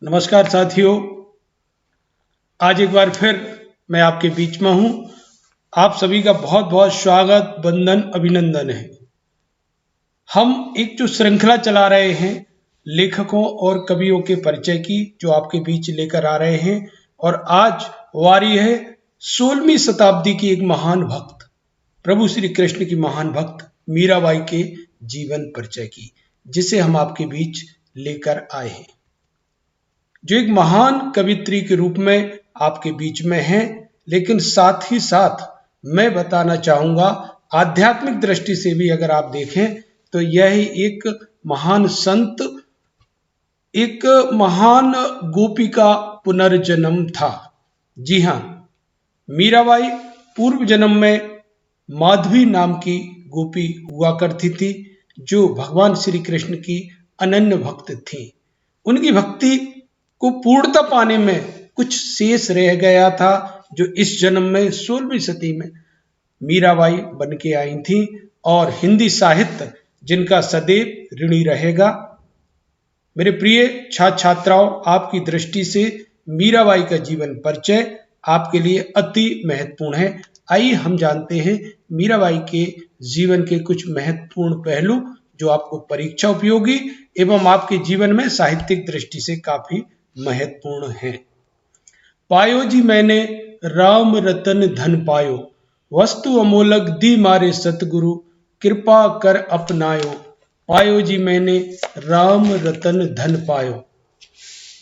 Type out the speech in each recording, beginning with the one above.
नमस्कार साथियों। आज एक बार फिर मैं आपके बीच में हूं। आप सभी का बहुत बहुत स्वागत, वंदन, अभिनंदन है। हम एक जो श्रृंखला चला रहे हैं लेखकों और कवियों के परिचय की, जो आपके बीच लेकर आ रहे हैं। और आज वारी है 16वीं शताब्दी की एक महान भक्त, प्रभु श्री कृष्ण की महान भक्त मीराबाई के जीवन परिचय की, जिसे हम आपके बीच लेकर आए हैं, जो एक महान कवित्री के रूप में आपके बीच में है। लेकिन साथ ही साथ मैं बताना चाहूंगा, आध्यात्मिक दृष्टि से भी अगर आप देखें तो यह एक महान संत, एक महान गोपी का पुनर्जन्म था। जी हाँ, मीराबाई पूर्व जन्म में माधवी नाम की गोपी हुआ करती थी, जो भगवान श्री कृष्ण की अनन्य भक्त थी। उनकी भक्ति को पूर्णता पाने में कुछ शेष रह गया था, जो इस जन्म में 16वीं सदी में मीराबाई बन के आई थी। और हिंदी साहित्य जिनका सदैव ऋणी रहेगा। मेरे प्रिय छात्र छात्राओं, आपकी दृष्टि से मीराबाई का जीवन परिचय आपके लिए अति महत्वपूर्ण है। आइए हम जानते हैं मीराबाई के जीवन के कुछ महत्वपूर्ण पहलू, जो आपको परीक्षा उपयोगी एवं आपके जीवन में साहित्यिक दृष्टि से काफी महत्वपूर्ण है। पायो जी मैंने राम रतन धन पायो, वस्तु अमोलक दी मारे सतगुरु, कृपा कर अपनायो। पायो जी मैंने राम रतन धन पायो।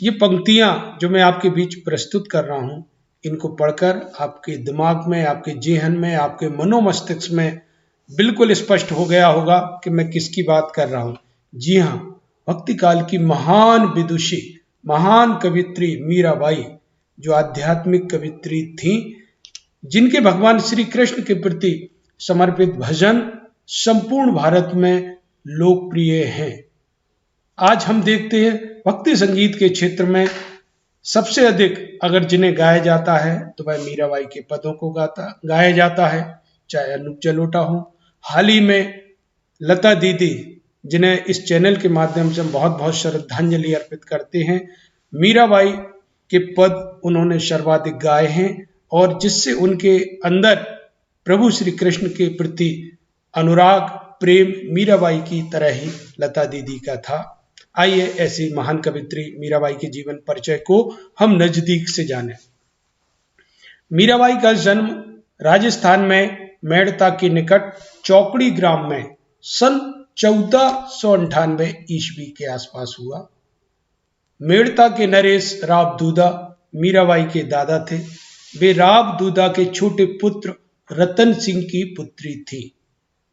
ये पंक्तियां जो मैं आपके बीच प्रस्तुत कर रहा हूं, इनको पढ़कर आपके दिमाग में, आपके जेहन में, आपके मनोमस्तिष्क में बिल्कुल स्पष्ट हो गया होगा कि मैं किसकी बात कर रहा हूं। जी हाँ, भक्ति काल की महान विदुषी, महान कवित्री मीराबाई, जो आध्यात्मिक कवित्री थी, जिनके भगवान श्री कृष्ण के प्रति समर्पित भजन संपूर्ण भारत में लोकप्रिय हैं। आज हम देखते हैं भक्ति संगीत के क्षेत्र में सबसे अधिक अगर जिन्हें गाया जाता है तो वह मीराबाई के पदों को गाया जाता है, चाहे अनूप जलोटा हो। हाल ही में लता दीदी, जिन्हें इस चैनल के माध्यम से हम बहुत बहुत श्रद्धांजलि अर्पित करते हैं, मीराबाई के पद उन्होंने सर्वाधिक गाए हैं, और जिससे उनके अंदर प्रभु श्री कृष्ण के प्रति अनुराग, प्रेम मीराबाई की तरह ही लता दीदी का था। आइए ऐसी महान कवित्री मीराबाई के जीवन परिचय को हम नजदीक से जानें। मीराबाई का जन्म राजस्थान में मेड़ता के निकट चौकड़ी ग्राम में सन 1498 ईस्वी के आसपास हुआ। मेड़ता के नरेश राव दूदा मीराबाई के दादा थे। वे राव दूदा के छोटे पुत्र रतन सिंह की पुत्री थी।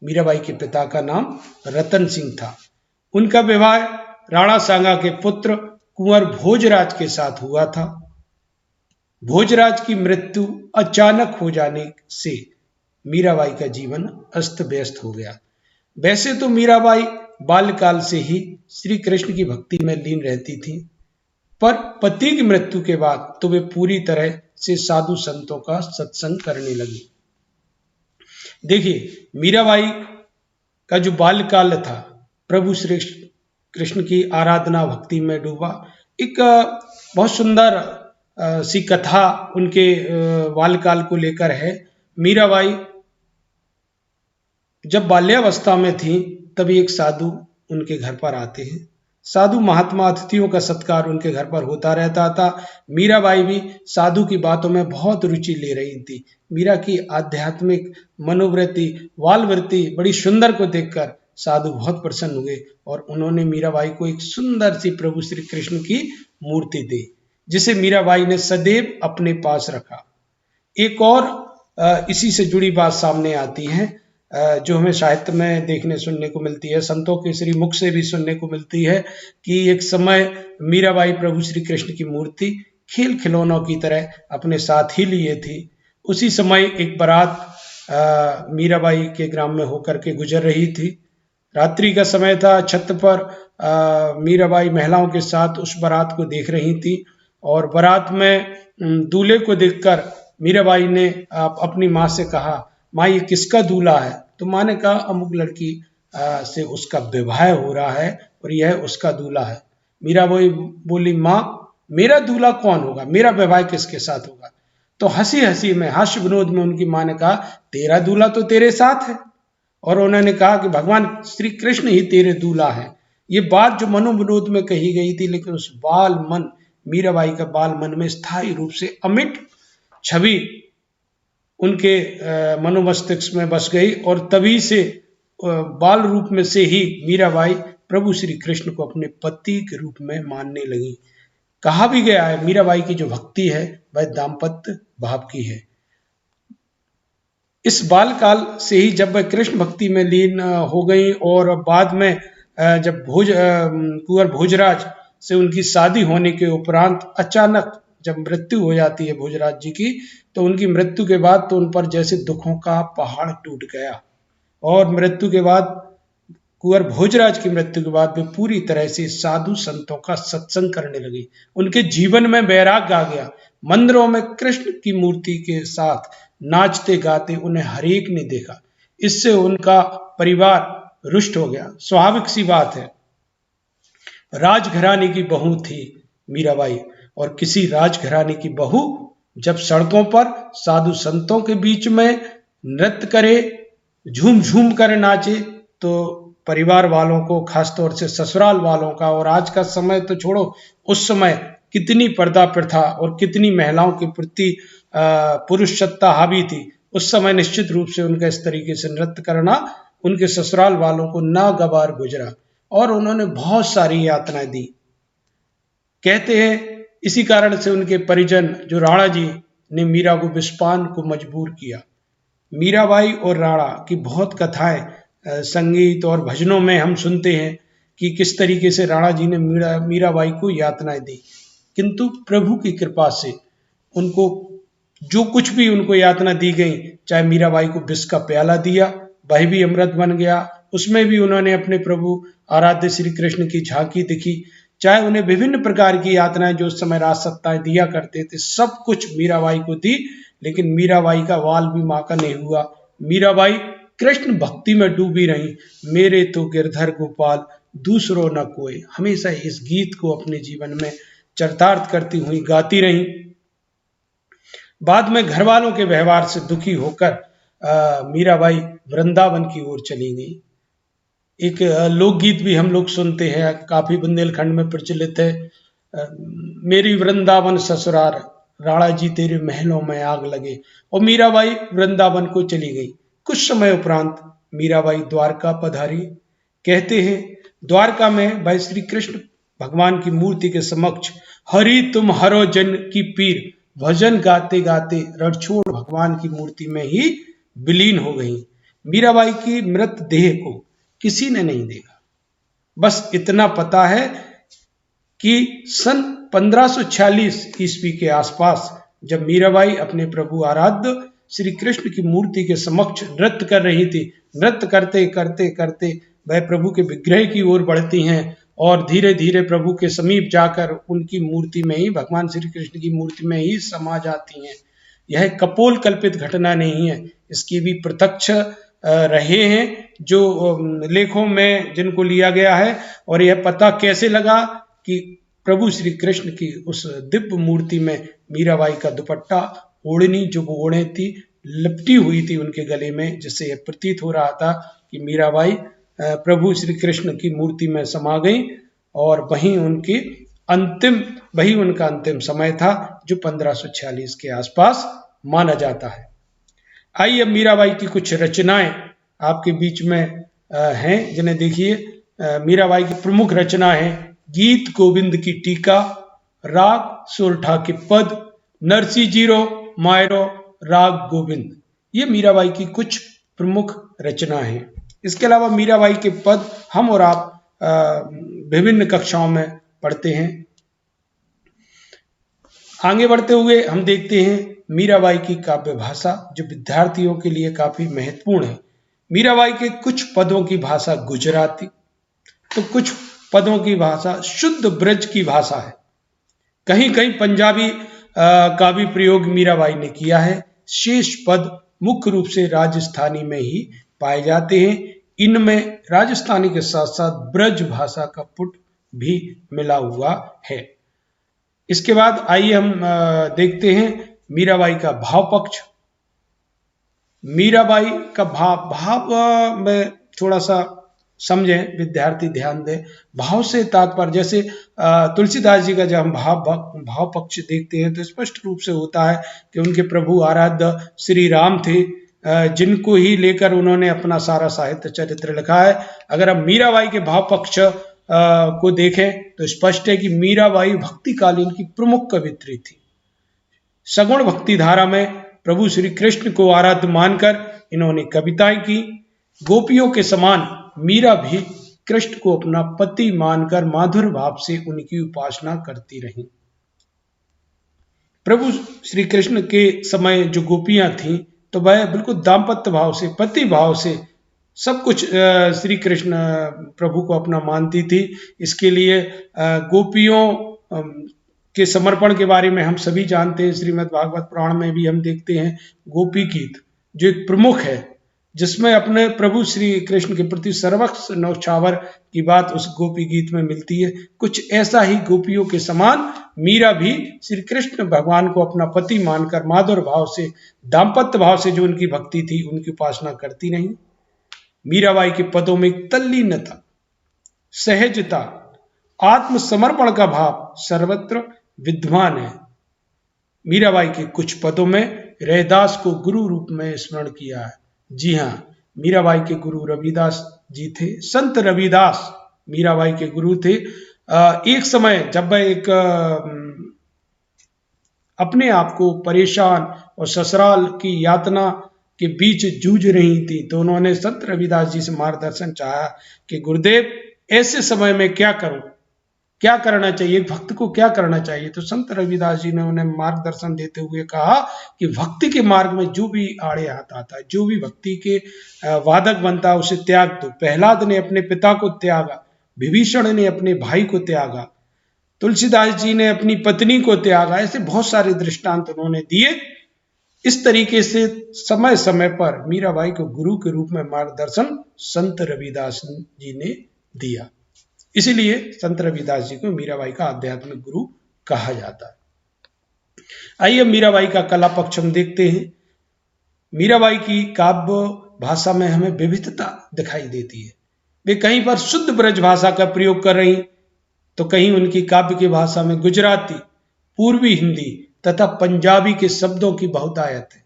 मीराबाई के पिता का नाम रतन सिंह था। उनका विवाह राणा सांगा के पुत्र कुंवर भोजराज के साथ हुआ था। भोजराज की मृत्यु अचानक हो जाने से मीराबाई का जीवन अस्त व्यस्त हो गया। वैसे तो मीराबाई बाल्यकाल से ही श्री कृष्ण की भक्ति में लीन रहती थी, पर पति की मृत्यु के बाद तो वे पूरी तरह से साधु संतों का सत्संग करने लगी। देखिए, मीराबाई का जो बाल्यकाल था, प्रभु श्री कृष्ण की आराधना भक्ति में डूबा। एक बहुत सुंदर सी कथा उनके बाल्यकाल को लेकर है। मीराबाई जब बाल्यावस्था में थी, तभी एक साधु उनके घर पर आते हैं। साधु महात्मा अतिथियों का सत्कार उनके घर पर होता रहता था। मीराबाई भी साधु की बातों में बहुत रुचि ले रही थी। मीरा की आध्यात्मिक मनोवृत्ति, वालवृत्ति बड़ी सुंदर को देखकर साधु बहुत प्रसन्न हुए, और उन्होंने मीराबाई को एक सुंदर सी प्रभु श्री कृष्ण की मूर्ति दी, जिसे मीराबाई ने सदैव अपने पास रखा। एक और इसी से जुड़ी बात सामने आती है, जो हमें साहित्य में देखने सुनने को मिलती है, संतों के श्री मुख से भी सुनने को मिलती है कि एक समय मीराबाई प्रभु श्री कृष्ण की मूर्ति खेल खिलौनों की तरह अपने साथ ही लिए थी। उसी समय एक बारात मीराबाई के ग्राम में होकर के गुजर रही थी। रात्रि का समय था। छत पर मीराबाई महिलाओं के साथ उस बारात को देख रही थी, और बारात में दूल्हे को देखकर मीराबाई ने अपनी माँ से कहा, माँ ये किसका दूल्हा है? तो माँ ने कहा, अमुक लड़की से उसका विवाह हो रहा है और यह उसका दूल्हा है। मीराबाई बोली, माँ मेरा दूल्हा कौन होगा, मेरा विवाह किसके साथ होगा। तो हंसी हंसी में, हास्य विनोद में उनकी माँ ने कहा, तेरा दूल्हा तो तेरे साथ है। और उन्होंने कहा कि भगवान श्री कृष्ण ही तेरे दूल्हा है। ये बात जो मनोविनोद में कही गई थी, लेकिन उस बाल मन, मीराबाई का बाल मन में स्थायी रूप से अमिट छवि उनके मनोमस्तिष्क में बस गई, और तभी से बाल रूप में से ही मीराबाई प्रभु श्री कृष्ण को अपने पति के रूप में मानने लगी। कहा भी गया है, मीराबाई की जो भक्ति है वह दाम्पत्य भाव की है। इस बाल काल से ही जब वह कृष्ण भक्ति में लीन हो गई, और बाद में जब कुंवर भोजराज से उनकी शादी होने के उपरांत अचानक जब मृत्यु हो जाती है भोजराज जी की, तो उनकी मृत्यु के बाद तो उन पर जैसे दुखों का पहाड़ टूट गया। और मृत्यु के बाद, कुंवर भोजराज की मृत्यु के बाद वे पूरी तरह से साधु संतों का सत्संग करने लगी। उनके जीवन में वैराग्य आ गया। मंदिरों में कृष्ण की मूर्ति के साथ नाचते गाते उन्हें हरेक ने देखा। इससे उनका परिवार रुष्ट हो गया। स्वाभाविक सी बात है, राजघराने की बहू थी मीराबाई, और किसी राजघराने की बहू जब सड़कों पर साधु संतों के बीच में नृत्य करे, झूम झूम कर नाचे, तो परिवार वालों को, खासतौर से ससुराल वालों का, और आज का समय तो छोड़ो, उस समय कितनी पर्दा प्रथा और कितनी महिलाओं के प्रति पुरुष सत्ता हावी थी, उस समय निश्चित रूप से उनका इस तरीके से नृत्य करना उनके ससुराल वालों को नागवार गुजरा, और उन्होंने बहुत सारी यातनाएं दी। कहते हैं इसी कारण से उनके परिजन जो राणा जी ने मीरा को विषपान को मजबूर किया। मीराबाई और राणा की बहुत कथाएं संगीत और भजनों में हम सुनते हैं कि किस तरीके से राणा जी ने मीराबाई को यातनाएं दी, किंतु प्रभु की कृपा से उनको जो कुछ भी उनको यातना दी गई, चाहे मीराबाई को विष का प्याला दिया, वह भी अमृत बन गया, उसमें भी उन्होंने अपने प्रभु आराध्य श्री कृष्ण की झांकी दिखी, चाहे उन्हें विभिन्न प्रकार की यातनाएं जो उस समय राज सत्ताएं दिया करते थे, सब कुछ मीराबाई को दी, लेकिन मीराबाई का वाल भी मां का नहीं हुआ। मीराबाई कृष्ण भक्ति में डूबी रही। मेरे तो गिरधर गोपाल दूसरो न कोई, हमेशा इस गीत को अपने जीवन में चरितार्थ करती हुई गाती रही। बाद में घर वालों के व्यवहार से दुखी होकर मीराबाई वृंदावन की ओर चली गई। एक लोकगीत भी हम लोग सुनते हैं, काफी बुंदेलखंड में प्रचलित है, मेरी वृंदावन ससुराल, राणा जी तेरे महलों में आग लगे। और मीराबाई वृंदावन को चली गई। कुछ समय उपरांत मीराबाई द्वारका पधारी। कहते हैं द्वारका में भाई श्री कृष्ण भगवान की मूर्ति के समक्ष हरि तुम हरो जन की पीर भजन गाते गाते रणछोड़ भगवान की मूर्ति में ही विलीन हो गई। मीराबाई की मृत देह को किसी ने नहीं देखा। बस इतना पता है कि सन 1546 ईस्वी के आसपास जब मीराबाई अपने प्रभु आराध्य श्री कृष्ण की मूर्ति के समक्ष नृत्य कर रही थी, नृत्य करते करते करते वह प्रभु के विग्रह की ओर बढ़ती हैं और धीरे धीरे प्रभु के समीप जाकर उनकी मूर्ति में ही, भगवान श्री कृष्ण की मूर्ति में ही समा जाती हैं। यह कपोल कल्पित घटना नहीं है, इसकी भी प्रत्यक्ष रहे हैं जो लेखों में जिनको लिया गया है। और यह पता कैसे लगा कि प्रभु श्री कृष्ण की उस दिव्य मूर्ति में मीराबाई का दुपट्टा, ओढ़नी जो वो ओढ़े थी, लिपटी हुई थी उनके गले में, जिससे यह प्रतीत हो रहा था कि मीराबाई प्रभु श्री कृष्ण की मूर्ति में समा गई, और वही उनका अंतिम समय था जो 1546 के आसपास माना जाता है। आइए अब मीराबाई की कुछ रचनाएं आपके बीच में हैं जिन्हें देखिए। मीराबाई की प्रमुख रचना है गीत गोविंद की टीका, राग सोरठा के पद, नरसी जीरो मायरो राग गोविंद। ये मीराबाई की कुछ प्रमुख रचना है। इसके अलावा मीराबाई के पद हम और आप विभिन्न कक्षाओं में पढ़ते हैं। आगे बढ़ते हुए हम देखते हैं मीराबाई की काव्य भाषा, जो विद्यार्थियों के लिए काफी महत्वपूर्ण है। मीराबाई के कुछ पदों की भाषा गुजराती, तो कुछ पदों की भाषा शुद्ध ब्रज की भाषा है। कहीं कहीं पंजाबी का भी प्रयोग मीराबाई ने किया है। शेष पद मुख्य रूप से राजस्थानी में ही पाए जाते हैं। इनमें राजस्थानी के साथ साथ ब्रज भाषा का पुट भी मिला हुआ है। इसके बाद आइए हम देखते हैं मीराबाई का भाव पक्ष। मीराबाई का भाव में थोड़ा सा समझें, विद्यार्थी ध्यान दें। भाव से तात्पर्य, जैसे तुलसीदास जी का जब हम भाव पक्ष देखते हैं तो स्पष्ट रूप से होता है कि उनके प्रभु आराध्य श्री राम थे, जिनको ही लेकर उन्होंने अपना सारा साहित्य चरित्र लिखा है। अगर हम मीराबाई के भाव पक्ष को देखें तो स्पष्ट है कि मीराबाई भक्तिकालीन की प्रमुख कवित्री थी। सगुण भक्ति धारा में प्रभु श्री कृष्ण को आराध्य मानकर इन्होंने कविताएं की। गोपियों के समान मीरा भी कृष्ण को अपना पति मानकर माधुर भाव से उनकी उपासना करती रही। प्रभु श्री कृष्ण के समय जो गोपियां थीं तो वह बिल्कुल दाम्पत्य भाव से, पति भाव से सब कुछ श्री कृष्ण प्रभु को अपना मानती थी। इसके लिए गोपियों के समर्पण के बारे में हम सभी जानते हैं। श्रीमद् भागवत पुराण में भी हम देखते हैं गोपी गीत, जो एक प्रमुख है, जिसमें अपने प्रभु श्री कृष्ण के प्रति सर्वस्व न्यौछावर की बात उस गोपी गीत में मिलती है। कुछ ऐसा ही गोपियों के समान मीरा भी श्री कृष्ण भगवान को अपना पति मानकर माधुर भाव से, दाम्पत्य भाव से जो उनकी भक्ति थी, उनकी उपासना करती नहीं। मीराबाई के पदों में तल्लीनता, सहजता, आत्मसमर्पण का भाव सर्वत्र विद्यमान है। मीराबाई के कुछ पदों में रैदास को गुरु रूप में स्मरण किया है। जी हाँ, मीराबाई के गुरु रविदास जी थे। संत रविदास मीराबाई के गुरु थे। एक समय जब वह एक अपने आप को परेशान और ससुराल की यातना के बीच जूझ रही थी, तो उन्होंने संत रविदास जी से मार्गदर्शन चाहा कि गुरुदेव, ऐसे समय में क्या करूं, क्या करना चाहिए, भक्त को क्या करना चाहिए। तो संत रविदास जी ने उन्हें मार्गदर्शन देते हुए कहा कि भक्ति के मार्ग में जो भी आड़े हाथ आता है, जो भी भक्ति के वादक बनता है, उसे त्याग दो। प्रहलाद ने अपने पिता को त्यागा, विभीषण ने अपने भाई को त्यागा, तुलसीदास जी ने अपनी पत्नी को त्यागा। ऐसे बहुत सारे दृष्टांत उन्होंने दिए। इस तरीके से समय समय पर मीराबाई को गुरु के रूप में मार्गदर्शन संत रविदास जी ने दिया। इसीलिए संत रविदास जी को मीराबाई का आध्यात्मिक गुरु कहा जाता है। आइए मीराबाई का कला पक्ष हम देखते हैं। मीराबाई की काव्य भाषा में हमें विविधता दिखाई देती है। वे कहीं पर शुद्ध ब्रज भाषा का प्रयोग कर रही, तो कहीं उनकी काव्य की भाषा में गुजराती, पूर्वी हिंदी तथा पंजाबी के शब्दों की बहुतायत है।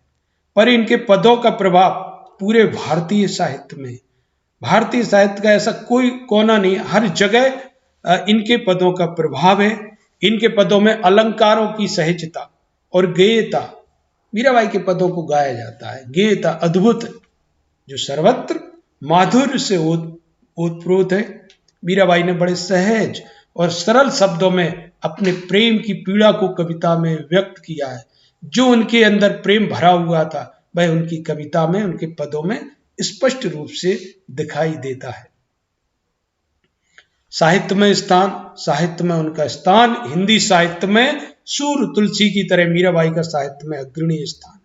पर इनके पदों का प्रभाव पूरे भारतीय साहित्य में, भारतीय साहित्य का ऐसा कोई कोना नहीं, हर जगह इनके पदों का प्रभाव है। इनके पदों में अलंकारों की सहजता और गेयता, मीराबाई के पदों को गाया जाता है। गेयता अद्भुत, जो सर्वत्र माधुर्य से ओतप्रोत है। मीराबाई ने बड़े सहज और सरल शब्दों में अपने प्रेम की पीड़ा को कविता में व्यक्त किया है। जो उनके अंदर प्रेम भरा हुआ था, वह उनकी कविता में, उनके पदों में स्पष्ट रूप से दिखाई देता है। साहित्य में स्थान, साहित्य में उनका स्थान, हिंदी साहित्य में सूर तुलसी की तरह मीराबाई का साहित्य में अग्रणी स्थान है।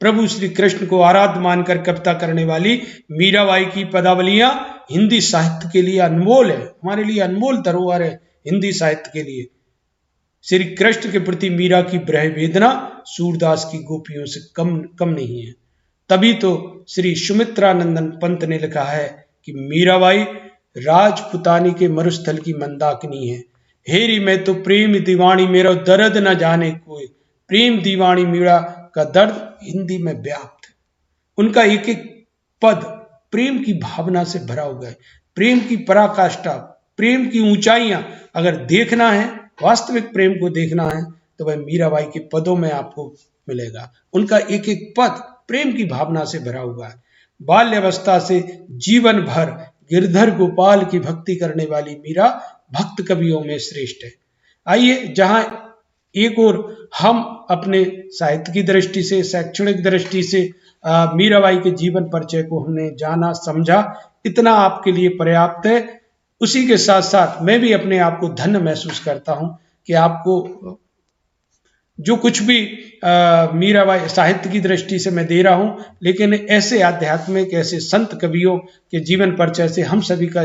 प्रभु श्री कृष्ण को आराध्य मानकर कविता करने वाली मीराबाई की पदावलियां हिंदी साहित्य के लिए अनमोल है, हमारे लिए अनमोल धरोहर है। हिंदी साहित्य के लिए श्री कृष्ण के प्रति मीरा की ब्रह वेदना सूरदास की गोपियों से कम नहीं है। तभी तो श्री सुमित्रानंदन पंत ने लिखा है कि मीराबाई राजपुतानी के मरुस्थल की मंदाकिनी है। हेरी मैं तो प्रेम दीवानी, मेरा दर्द न जाने कोई। प्रेम दीवानी मीरा का दर्द हिंदी में व्याप्त है। उनका एक एक पद प्रेम की भावना से भरा हुआ है। प्रेम की पराकाष्ठा, प्रेम की ऊंचाइयां अगर देखना है, वास्तविक प्रेम को देखना है, तो वह मीराबाई के पदों में आपको मिलेगा। उनका एक एक पद प्रेम की भावना से भरा हुआ है। बाल्यावस्था से जीवन भर गिरधर गोपाल की भक्ति करने वाली मीरा भक्त कवियों में श्रेष्ठ है। आइए, जहां एक और हम अपने साहित्य की दृष्टि से, शैक्षणिक दृष्टि से मीराबाई के जीवन परिचय को हमने जाना समझा, इतना आपके लिए पर्याप्त है। उसी के साथ साथ मैं भी अपने आप को धन्य महसूस करता हूं कि आपको जो कुछ भी मीराबाई साहित्य की दृष्टि से मैं दे रहा हूं, लेकिन ऐसे आध्यात्मिक, ऐसे संत कवियों के जीवन परिचय से हम सभी का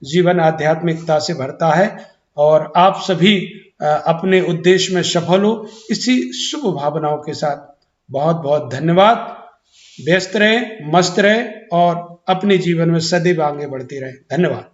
जीवन आध्यात्मिकता से भरता है। और आप सभी अपने उद्देश्य में सफल हो, इसी शुभ भावनाओं के साथ बहुत बहुत धन्यवाद। व्यस्त रहे, मस्त रहे और अपने जीवन में सदैव आगे बढ़ते रहे। धन्यवाद।